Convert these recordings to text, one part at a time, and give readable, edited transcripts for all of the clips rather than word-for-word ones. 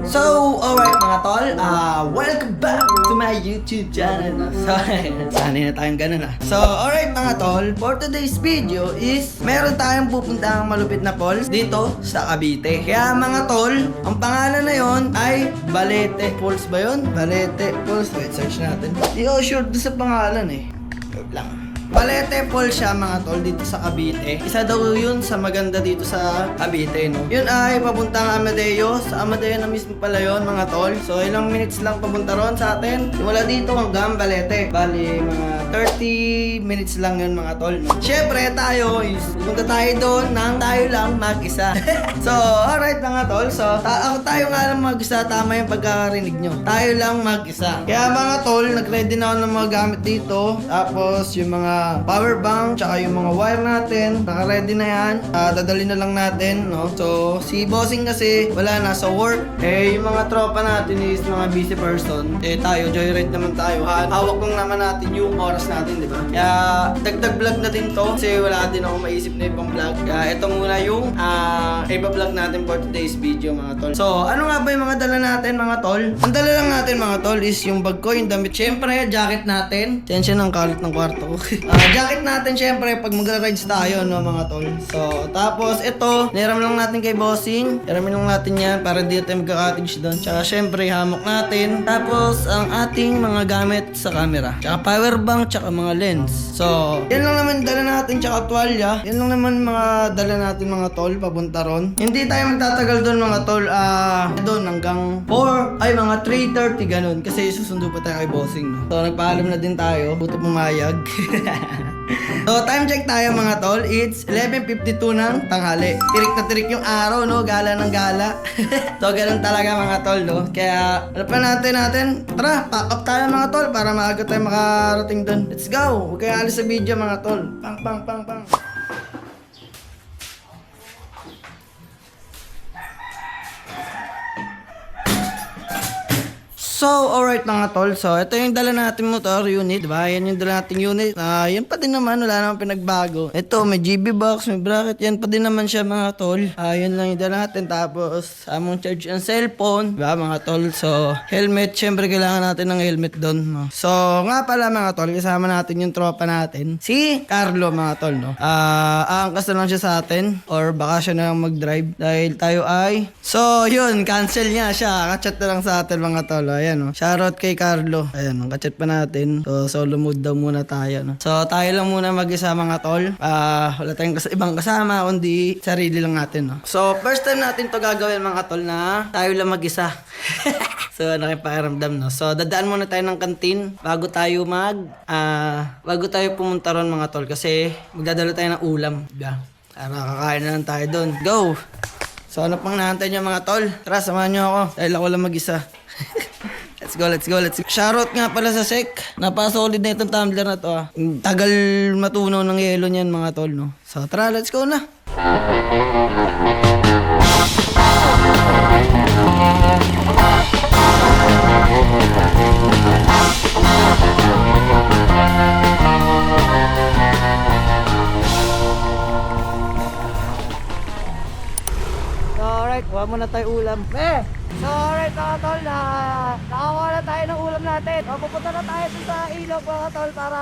So, alright mga tol, welcome back to my YouTube channel. So, sanay na tayong ganun So, alright mga tol, for today's video is meron tayong pupuntahang malupit na falls dito sa Cavite. Kaya mga tol, ang pangalan na yon ay Balete Falls ba yun? Balete Falls. Wait, search natin. Di ako sure doon sa pangalan Wait lang. Balete Falls siya mga tol dito sa Cavite. Isa daw yun sa maganda dito sa Cavite, no? Yun ay papuntang Amadeo. Sa Amadeo na mismo pala yun mga tol. So ilang minutes lang papunta ron sa atin. Simula dito hanggang Balete. Bali mga 30 minutes lang yun mga tol. Syempre tayo is pupunta tayo doon nang tayo lang mag-isa. So alright mga tol. So tayo nga lang mag-isa. Tama yung pagkakarinig nyo. Tayo lang mag-isa. Kaya mga tol, nag-ready na ako ng mga gamit dito. Tapos yung mga power bank, tsaka yung mga wire natin, naka-ready na yan. Dadali na lang natin, no? So, si bossing kasi wala na sa work. Yung mga tropa natin is mga busy person. Tayo, joyride naman tayo. Hawak lang naman natin yung oras natin, di ba? Kaya, dagdag vlog na din to kasi wala din ako maisip na ibang vlog. Kaya, ito muna yung iba-vlog natin for today's video, mga tol. So, ano nga ba yung mga dala natin, mga tol? Ang dala lang natin, mga tol, is yung bag ko, yung damit. Siyempre, jacket natin. Tensya ng kalat ng kwarto ko. Jacket natin syempre pag magra-rides tayo, no mga tol. So, tapos ito, niram lang natin kay bossing. Hiramin lang natin yan para di tayo magka-cottage doon. Tsaka syempre, hammock natin. Tapos, ang ating mga gamit sa camera. Tsaka power bank, tsaka mga lens. So, yan lang naman dala natin, tsaka tuwalya. Yan lang naman mga dala natin mga tol, papunta ron. Hindi tayo magtatagal doon mga tol. Doon hanggang 4, ay mga 3:30 ganun. Kasi susundo pa tayo kay bossing, no? So, nagpaalam na din tayo. Buti pumayag. So, time check tayo mga tol. It's 11:52 ng tanghali. Tirik na tirik yung araw, no? Gala ng gala. So, ganun talaga mga tol, no? Kaya, ano pa natin? Tara, pack up tayo mga tol para maaga tayo makarating doon. Let's go! Huwag kayo alis sa video mga tol. Pang, pang, pang, pang. So, alright mga tol. So, ito yung dala natin motor unit, diba? Yan yung dala nating unit. Yan pa din naman, wala naman pinagbago. Ito, may GB box, may bracket. Yan pa din naman siya mga tol. Yan lang yung dala natin. Tapos, among charge ang cellphone, diba mga tol? So, helmet. Syempre, kailangan natin ng helmet doon, no? So, nga pala mga tol, kasama natin yung tropa natin. Si Carlo mga tol, no? Aangkas na lang siya sa atin. Or baka siya na lang mag-drive. Dahil tayo ay... So, yun, cancel niya siya. Kachat na lang sa atin mga tol. Ayan, no? Shoutout kay Carlo. Ayan, ang kachat pa natin. So, solo mode daw muna tayo, no? So, tayo lang muna mag-isa mga tol. Wala tayong ibang kasama, kundi sarili lang natin, no? So, first time natin to gagawin mga tol na tayo lang mag-isa. So, nakipakiramdam, no? So, dadaan muna tayo ng kantin bago tayo pumunta ron mga tol. Kasi, magdadala tayo ng ulam. Diba? Kakain na lang tayo doon. Go! So, ano pang nahantay nyo mga tol? Tara, samahan nyo ako. Dahil ako lang mag-isa. Let's go. Shoutout nga pala sa Sek. Napaka-solid na itong tumbler na to, Tagal matunaw ng yelo niyan mga tol, no? So, tara, let's go na. Alright, kuha muna tayo ulam. So alright mga tol, nakakuha na tayo ng ulam natin. Pupunta na tayo sa ilog mga tol para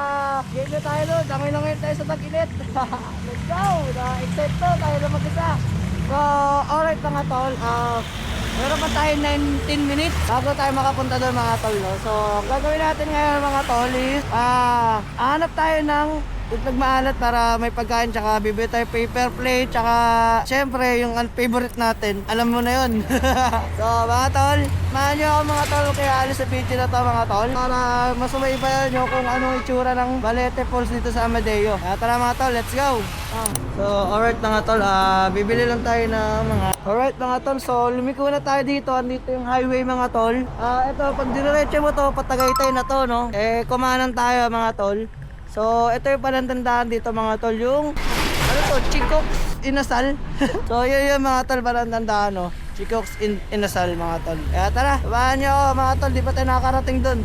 game na tayo doon. Langay-langay tayo sa tag-init. Let's go! Na-excite to, tayo na mag-isa. So alright mga tol, meron pa tayo 19 minutes bago tayo makapunta doon mga tol, no? So gagawin natin ngayon mga tol is hanap tayo ng itlog maalat para may pagkain, tsaka bibili tayo paper plate, tsaka syempre yung favorite natin, alam mo na yun. So mga tol, mahan nyo ako mga tol, kaya alis sa video na to mga tol para masubaybayan nyo kung anong itsura ng Balete Falls dito sa Amadeo. Kaya tara mga tol, let's go! So alright mga tol, bibili lang tayo ng mga alright mga tol, so lumiko na tayo dito. Andito yung highway mga tol. Ito, pag dinereche mo to, patagaytay na to, no? Kumanan tayo mga tol. So, ito yung palatandaan dito mga tol, yung ano to, Chicooks Inasal. So, yun yung mga tol palatandaan, no? Chicooks Inasal mga tol. Kaya tara, sabahan nyo ako mga tol, di pa tayo nakakarating dun.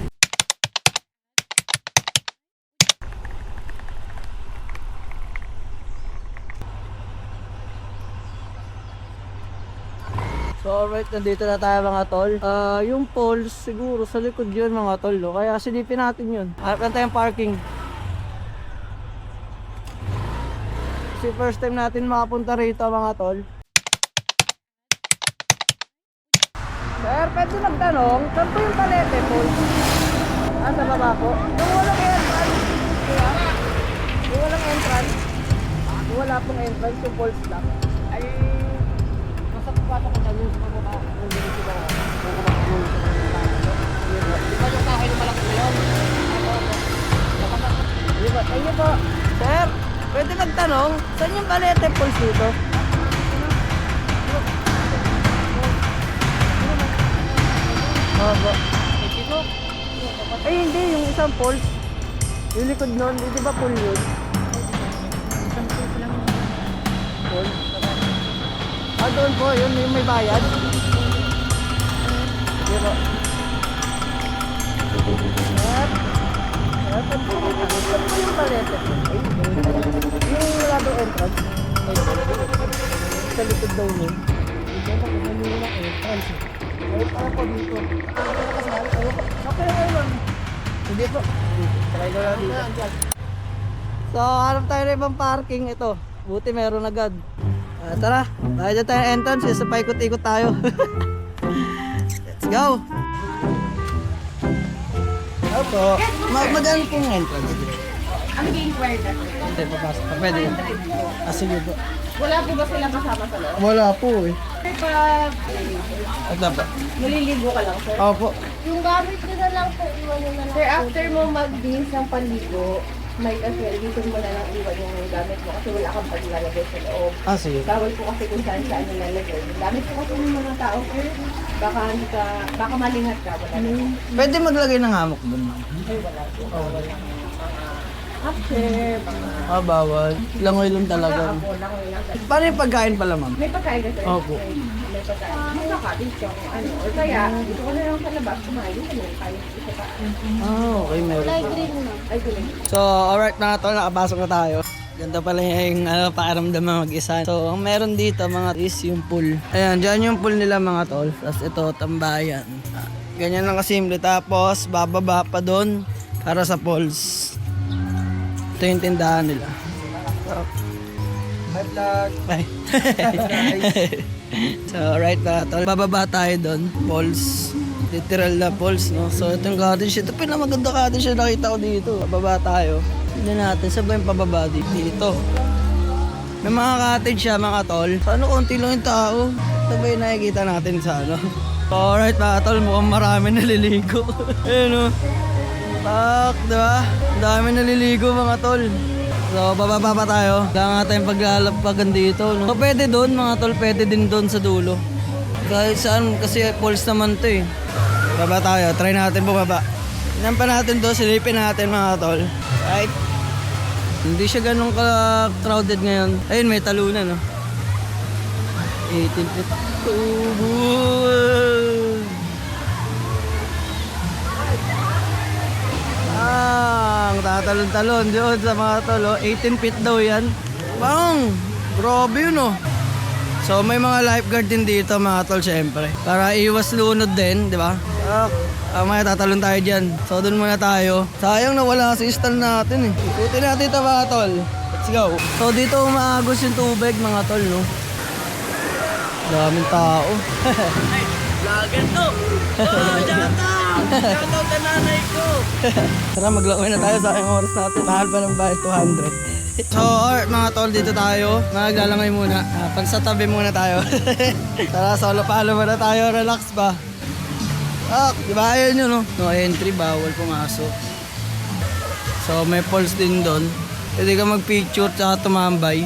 So So alright, nandito na tayo mga tol. Yung poles siguro sa likod yun mga tol, no? Kaya silipin natin yun. Harap na tayong parking. Kasi first time natin makapunta rito mga tol. Sir, pwede magtanong, saan po yung palete poles? Sa baba po? Yung walang entrance. Diba? Yung walang entrance. Yung wala pong entrance, yung poles lang. Ay, nasa pagpata ko tayo sa mga kung ganito ba ako. Di ba yung kahoy na malaki na yun? Ayun po. Sir, pwede magtanong, saan yung palete poles dito? Opo. Ay hindi, yung isang poles. Yung likod nun, di ba pool yun? Isang poles lang. Poles? Doon po, yun yung may bayad. Hindi po. Saan po yung palete? Yung wala daw entrance. Sa likod daw yun. Hindi ba kung ano yung entrance? Ay, para po dito. Okay, ayun. Hindi po. Try ko lang dito. So, harap tayo na ibang parking ito. Buti meron agad. Tara, tayo dyan tayo entrance. Isa pa ikot-ikot tayo. Let's go! Opo. Magano pong entrance? Ang nag-inquire ka? Hindi, papasok. Pwede yun. Sige po. Wala po ba silang kasama sa loob? Wala po eh. Pag At na po. maliligo ka lang, sir? Opo. Yung gamit ko na lang po, iwan nyo na lang. Sir, after mo mag-bins ng panligo, might as well, dito mo na lang iwan yung gamit mo kasi wala kang paglalagay sa loob. Sige. Bawal po kasi kung saan saan nilalagay. Yung gamit po kasi ng mga tao, sir. Baka malingat ka, wala na. Pwede maglagay ng hammock doon, ma'am. Ay, wala po. Wala. After, baka. Bawal. Langoy lang talaga. Ako lang, wala. Paano yung pagkain pala, ma'am? May pagkain ka, sir? Opo. May pagkain. May pagkain siya kung ano. Or kaya, dito ko na lang sa labas, kumain. Dito na lang kayo. Isa pa. Okay, meron pa. Ay, green. So, alright mga tol, nakapasok na tayo. Ganda pala yung pakiramdam na mag-isa. So, ang meron dito mga is yung pool. Ayan, dyan yung pool nila mga tol. Tapos ito, tambayan. Ganyan lang kasimple. Tapos, bababa pa doon para sa pools. Ito yung tindahan nila. Hi vlog! Bye! So, alright mga tol. Bababa tayo doon. Pools. Literal na pools, no? So, ito yung cottage. Ito pinamaganda cottage na nakita ko dito. Bababa tayo. Hindi natin. Saan ba yung pababa dito? May mga cottage siya, mga tol. Sa ano, konti lang yung tao. Ito ba yung nakikita natin sa ano? Alright, mga tol. Mukhang marami naliligo. Ayun, o. Tak, diba? Ang dami naliligo, mga tol. So, bababa pa tayo. Kaya nga tayong paglalapagan dito, no? So, pwede doon, mga tol. Pwede din doon sa dulo. Kahit saan, kasi pools naman to eh. Baba tayo, try natin bumaba. Tignan pa natin to, silipin natin mga tol. Right? Hindi siya ganun ka-crowded ngayon. Ayun, may talunan, no? 18 feet. Ang tatalon-talon doon sa mga tol, oh. 18 feet daw yan. Bang! Grabe yun, oh. So may mga lifeguard din dito mga tol, syempre. Para iwas lunod din, di ba? May tatalon tayo dyan. So dun muna tayo. Sayang na wala si stall natin eh. Ikutin natin ito mga tol. Let's go. So dito umaagos yung tubig mga tol, no? Daming tao. Vlogger to! Shoutout sa nanay ko! Tara, maglawin na tayo sa aking oras natin. Mahal pa ng bayad 200. So, mga tol, dito tayo. Maglalangay muna. Pag sa tabi muna tayo. Tara, solo palo muna tayo. Relax ba? Di ba ayun yun, no? No entry, bawal pumasok. So, may poles din doon. Pwede ka mag-picture tsaka tumambay.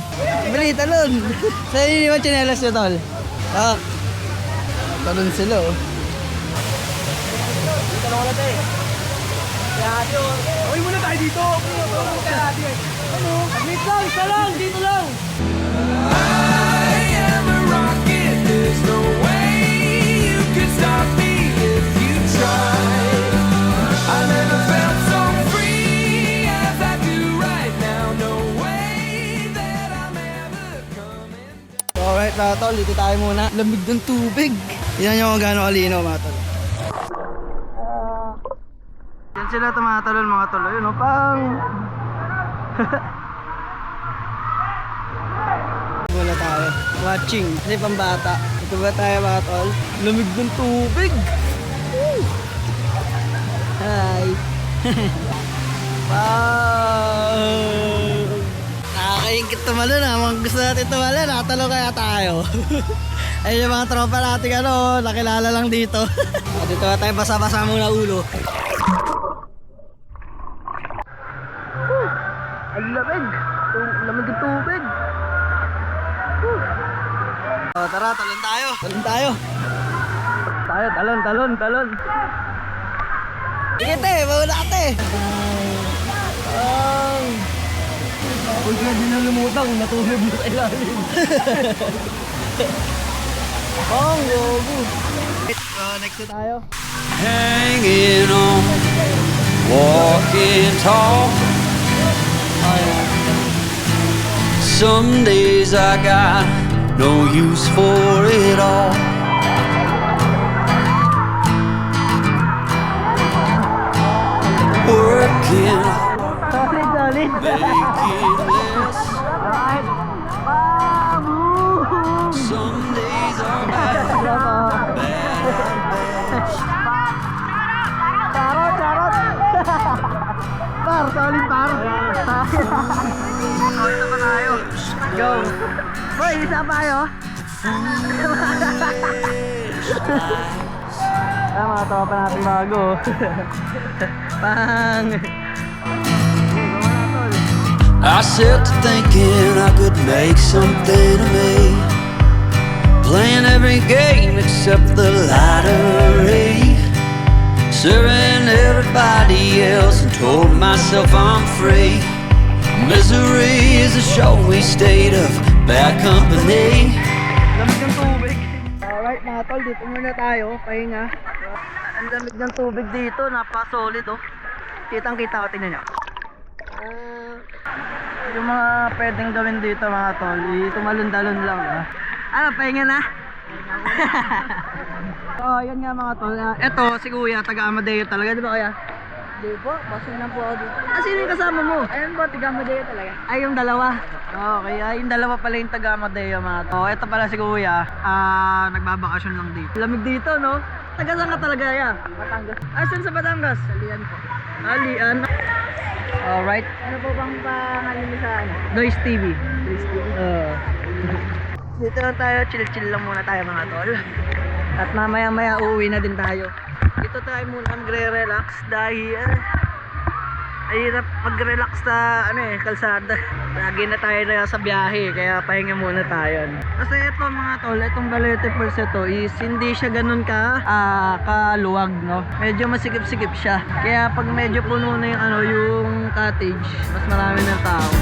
Balita nun! Saan yun yung chinelas nyo, tol? Talon sila, oh. Dito na wala tayo. Uy, muna tayo dito! Ano? Wait lang, isa lang! Dito lang! I am a rocket, there's no way you can stop me if you try. I never felt so free as I do right now. No way that I'm ever coming down. Alright mga tol, dito tayo muna. Lamig ng tubig. Tingnan nyo kung gaano kalinaw mga tol. Yan sila tumatalon mga tol. Ayun o, pang... Wala tayo. Watching. Kasi pambata. Ito ba tayo mga tol? Lamig ng tubig. Woo! Hi. Wow! Nakakaingit tumalon ha. Mga gusto natin tumalon. Nakatalo kaya tayo. Ayun yung mga tropa natin nakilala lang dito. Dito na tayo basa-basa muna ulo. Ang lamig. Lamig ng tubig. Oh, tara, talon tayo. Talon tayo. Talon. Sige te, mauna ka te. Huwag na din ang lumutang, natulog mo sa ilalim. Gogo. Next na tayo. Hanging on, walking tall. Some days I got no use for it all. Working, Solid. making less. Some days are bad, Charot. Solid par. Ito pa tayo. Go. Boy, isa pa tayo. Mga tropa natin bago. Pang. I set to thinking I could make something of me, playing every game except the lottery, serving everybody else and told myself I'm free. Misery is a showy state of bad company. Lamig ng tubig. Alright mga tol, dito muna tayo. Pahinga. Ang lamig ng tubig dito, napaka-solid oh. Kitang kita ko, tingnan nyo. Yung mga pwedeng gawin dito mga tol, tumalon-talon lang Ano, pahinga na? So, yan nga mga tol. Eto, si Kuya, taga Amadeo talaga, di ba Kuya? Di po, pasok na po ako dito. Sino yung kasama mo? Ayun po, tiga Madeo talaga. Ay, yung dalawa. Okay, yung dalawa pala yung taga Amadeo mga tol. Ito pala si Kuya, nagbabakasyon lang dito. Lamig dito, no? Taga saan ka talaga, ya? Batangas. Saan sa Batangas? Salian po. Alian. Alright. Ano po bang pangalan mo sa ano? Noise TV. Please po. Dito lang tayo, chill-chill lang muna tayo mga tol. At mamaya-maya uuwi na din tayo. Dito tayo muna magre-relax dahil hirap mag-relax sa kalsada. Lagi na tayo na sa biyahe, kaya pahinga muna tayo. Kasi ito mga tol, itong Balete Falls ito is hindi siya ganun kaluwag, no? Medyo masikip-sikip siya. Kaya pag medyo puno na yung cottage, mas marami ng tao.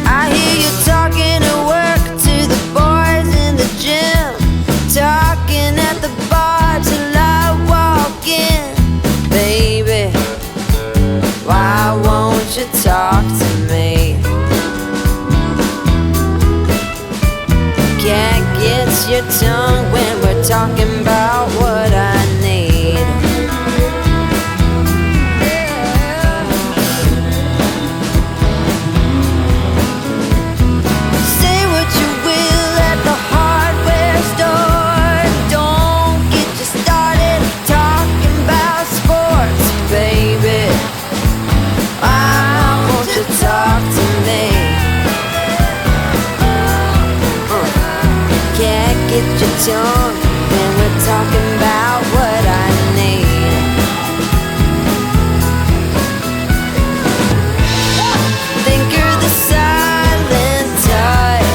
I hear you talking at work to the boys in the gym, talking at the bar till I walk in. Baby, why won't you talk to me? Can't get your tongue when we're talking about what I need. Say what you will at the hardware store. Don't get you started talking about sports, baby. Why won't you talk to me? Can't get your tongue when we're talking about what I need. Think you're the silent type,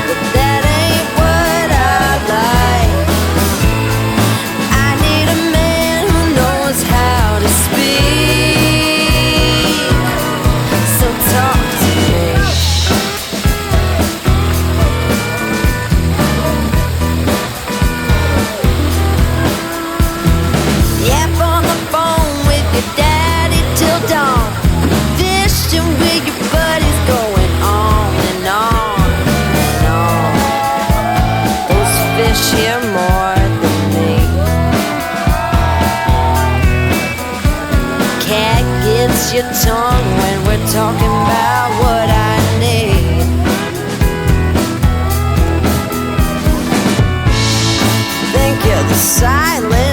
but that ain't what I like. I need a man who knows how to speak, so talk to me. your tongue when we're talking about what I need. Think you're the silent